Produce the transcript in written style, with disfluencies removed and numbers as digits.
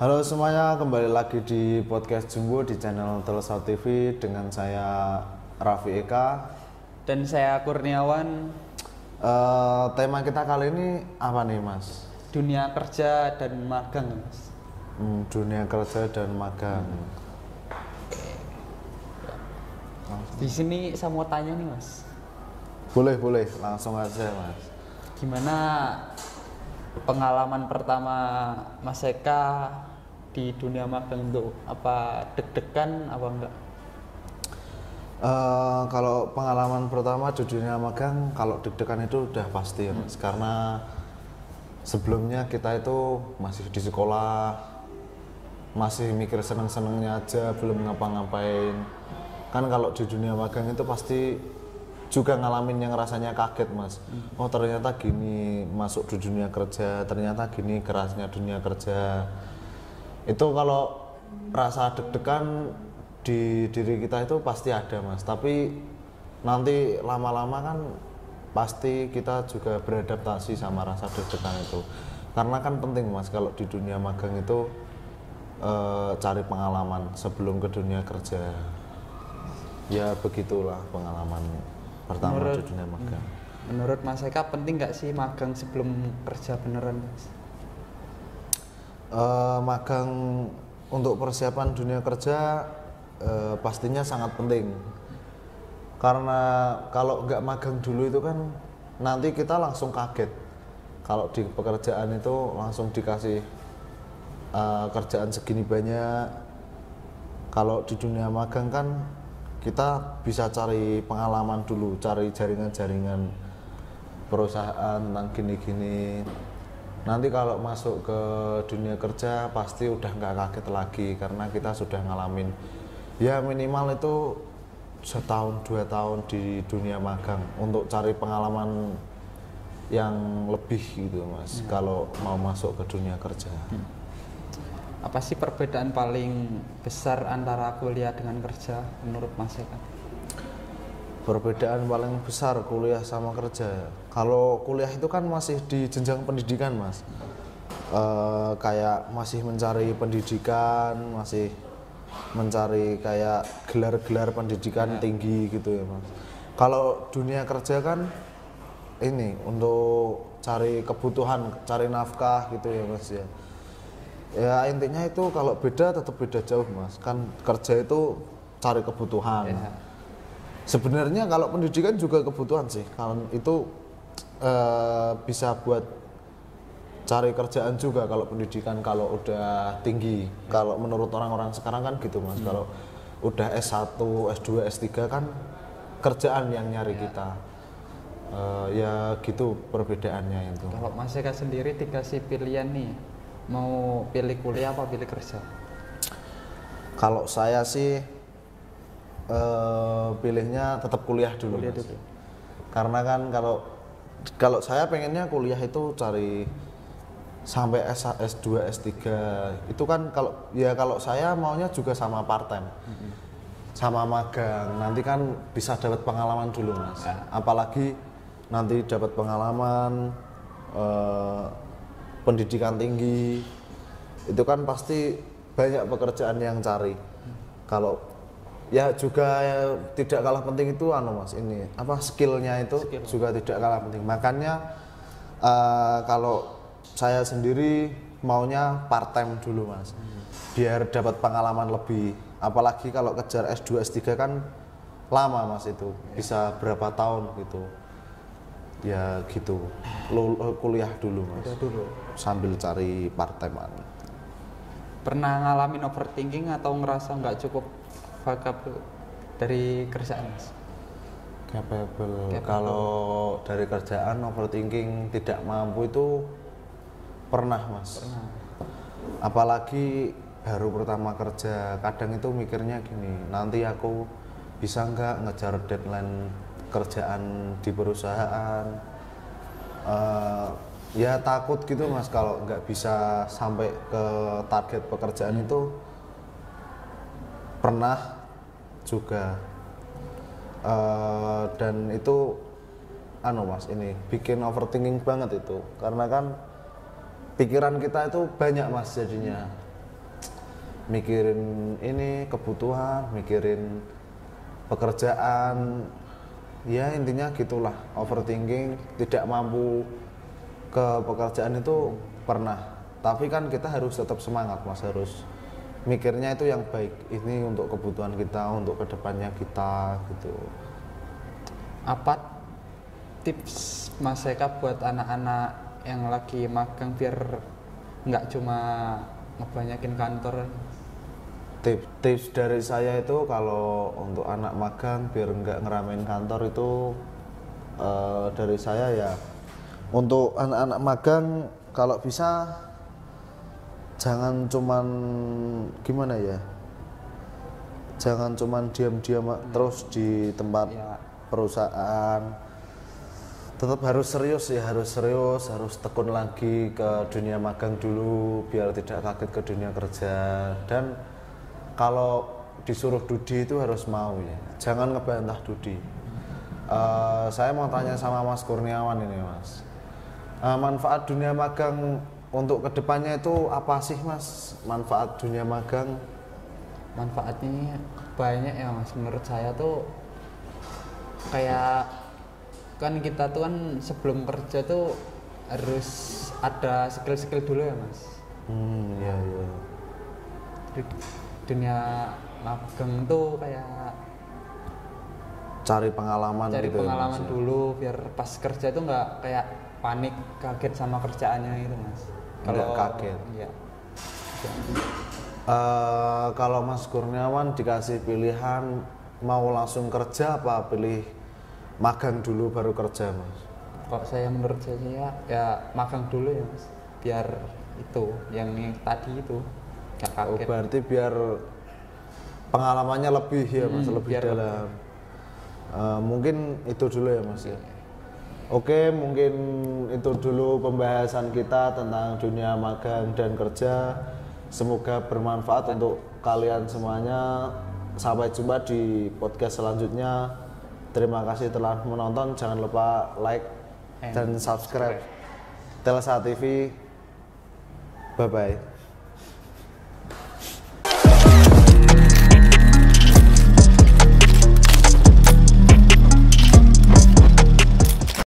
Halo semuanya, kembali lagi di podcast Jumbo di channel Telesat TV dengan saya Raffi Eka Dan saya Kurniawan. Tema kita kali ini apa nih Mas? Dunia kerja dan magang, Mas. Dunia kerja dan magang. Di sini saya mau tanya nih, Mas. Boleh, langsung aja Mas. Gimana pengalaman pertama Mas Eka di dunia magang itu? Apa deg-degan apa enggak? Kalau pengalaman pertama di dunia magang, kalau deg-degan itu udah pasti ya Mas. Karena sebelumnya kita itu masih di sekolah, masih mikir seneng-senengnya aja, belum ngapa-ngapain. Kan kalau di dunia magang itu pasti juga ngalamin yang rasanya kaget Mas. Oh ternyata gini masuk di dunia kerja, ternyata gini kerasnya dunia kerja. Itu kalau rasa deg-degan di diri kita itu pasti ada Mas. Tapi nanti lama-lama kan pasti kita juga beradaptasi sama rasa deg-degan itu. Karena kan penting Mas kalau di dunia magang itu cari pengalaman sebelum ke dunia kerja. Ya begitulah pengalaman pertama di dunia magang. Menurut Mas Eka penting nggak sih magang sebelum kerja beneran, Mas? Magang untuk persiapan dunia kerja pastinya sangat penting. Karena kalau nggak magang dulu itu kan nanti kita langsung kaget. Kalau di pekerjaan itu langsung dikasih kerjaan segini banyak. Kalau di dunia magang kan kita bisa cari pengalaman dulu, cari jaringan-jaringan perusahaan tentang gini-gini. Nanti kalau masuk ke dunia kerja pasti udah nggak kaget lagi karena kita sudah ngalamin ya minimal itu 1-2 tahun di dunia magang untuk cari pengalaman yang lebih gitu Mas. Kalau mau masuk ke dunia kerja. Apa sih perbedaan paling besar antara kuliah dengan kerja menurut Mas Eka? Perbedaan paling besar kuliah sama kerja. Kalau kuliah itu kan masih di jenjang pendidikan Mas. Kayak masih mencari pendidikan, masih mencari kayak gelar-gelar pendidikan tinggi gitu ya Mas. Kalau dunia kerja kan ini untuk cari kebutuhan, cari nafkah gitu ya Mas ya. Ya intinya itu kalau beda tetap beda jauh Mas. Kan kerja itu cari kebutuhan. Ya. Sebenarnya kalau pendidikan juga kebutuhan sih. Kalau itu bisa buat cari kerjaan juga kalau pendidikan kalau udah tinggi. Kalau menurut orang-orang sekarang kan gitu Mas. Kalau udah S1, S2, S3 kan kerjaan yang nyari kita. Ya gitu perbedaannya itu. Kalau Mas Eka sendiri dikasih pilihan nih, mau pilih kuliah apa pilih kerja? Kalau saya sih pilihnya tetap kuliah dulu. Karena kan kalau saya pengennya kuliah itu cari sampai S2, S3 itu kan kalau saya maunya juga sama part time. Sama magang. Nanti kan bisa dapat pengalaman dulu Mas. Ya. Apalagi nanti dapat pengalaman pendidikan tinggi itu kan pasti banyak pekerjaan yang cari. Kalau ya juga tidak kalah penting itu Mas ini apa skillnya itu juga tidak kalah penting. Makanya kalau saya sendiri maunya part time dulu Mas. Biar dapat pengalaman lebih. Apalagi kalau kejar S2 S3 kan lama Mas itu. Bisa berapa tahun gitu. Ya gitu, kuliah dulu Mas. Sambil cari part time. Pernah ngalamin overthinking atau ngerasa nggak cukup capable dari kerjaan Mas? Capable. Kalau dari kerjaan overthinking tidak mampu itu pernah Mas. Pernah. Apalagi baru pertama kerja, kadang itu mikirnya gini, nanti aku bisa nggak ngejar deadline kerjaan di perusahaan. Ya takut gitu Mas kalau nggak bisa sampai ke target pekerjaan itu. Pernah juga dan itu Mas ini bikin overthinking banget itu karena kan pikiran kita itu banyak Mas jadinya mikirin ini kebutuhan, mikirin pekerjaan, ya intinya gitulah. Overthinking, tidak mampu ke pekerjaan itu pernah, tapi kan kita harus tetap semangat mas, harus mikirnya itu yang baik, ini untuk kebutuhan kita, untuk kedepannya kita gitu. Apa tips Mas Eka buat anak-anak yang lagi magang biar nggak cuma ngebanyakin kantor? Tips dari saya itu kalau untuk anak magang biar nggak ngeramein kantor itu dari saya ya, untuk anak-anak magang kalau bisa jangan cuman gimana ya, jangan cuman diam-diam terus di tempat Ya, perusahaan, tetap harus serius ya, harus tekun lagi ke dunia magang dulu biar tidak kaget ke dunia kerja. Dan kalau disuruh Dudi itu harus mau ya, jangan ngebantah Dudi. Saya mau tanya sama Mas Kurniawan ini mas, manfaat dunia magang untuk kedepannya itu apa sih mas? Manfaat dunia magang? manfaatnya banyak ya Mas, menurut saya tuh kayak kan kita tuh kan sebelum kerja tuh harus ada skill-skill dulu ya Mas. Ya ya. Di dunia magang tuh kayak Cari pengalaman cari gitu ya, pengalaman Mas, ya. dulu biar pas kerja itu nggak kayak panik kaget sama kerjaannya itu Mas. Nggak kaget. Iya. Kalau Mas Kurniawan dikasih pilihan mau langsung kerja apa pilih magang dulu baru kerja mas? Kalau saya menurut saya ya magang dulu ya Mas, biar itu yang tadi itu nggak Oh, kaget. berarti biar pengalamannya lebih ya mas, lebih biar dalam. Mungkin itu dulu ya mas ya. Oke, mungkin itu dulu pembahasan kita tentang dunia magang dan kerja. Semoga bermanfaat untuk kalian semuanya. Sampai jumpa di podcast selanjutnya. Terima kasih telah menonton. Jangan lupa like dan subscribe Telsa TV. Bye bye.